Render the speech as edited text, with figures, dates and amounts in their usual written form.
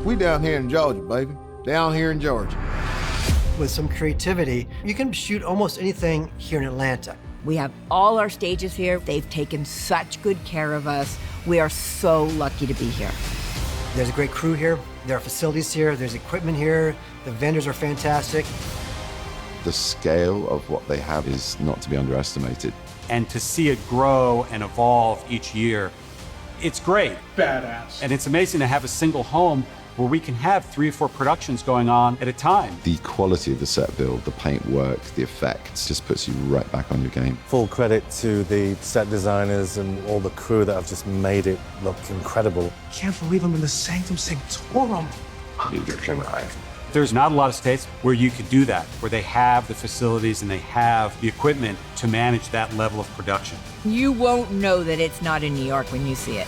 We down here in Georgia, baby. Down here in Georgia. With some creativity, you can shoot almost anything here in Atlanta. We have all our stages here. They've taken such good care of us. We are so lucky to be here. There's a great crew here. There are facilities here. There's equipment here. The vendors are fantastic. The scale of what they have is not to be underestimated. And to see it grow and evolve each year, it's great. Badass. And it's amazing to have a single home where we can have 3 or 4 productions going on at a time. The quality of the set build, the paint work, the effects just puts you right back on your game. Full credit to the set designers and all the crew that have just made it look incredible. Can't believe I'm in the Sanctum Sanctorum. There's not a lot of states where you could do that, where they have the facilities and they have the equipment to manage that level of production. You won't know that it's not in New York when you see it.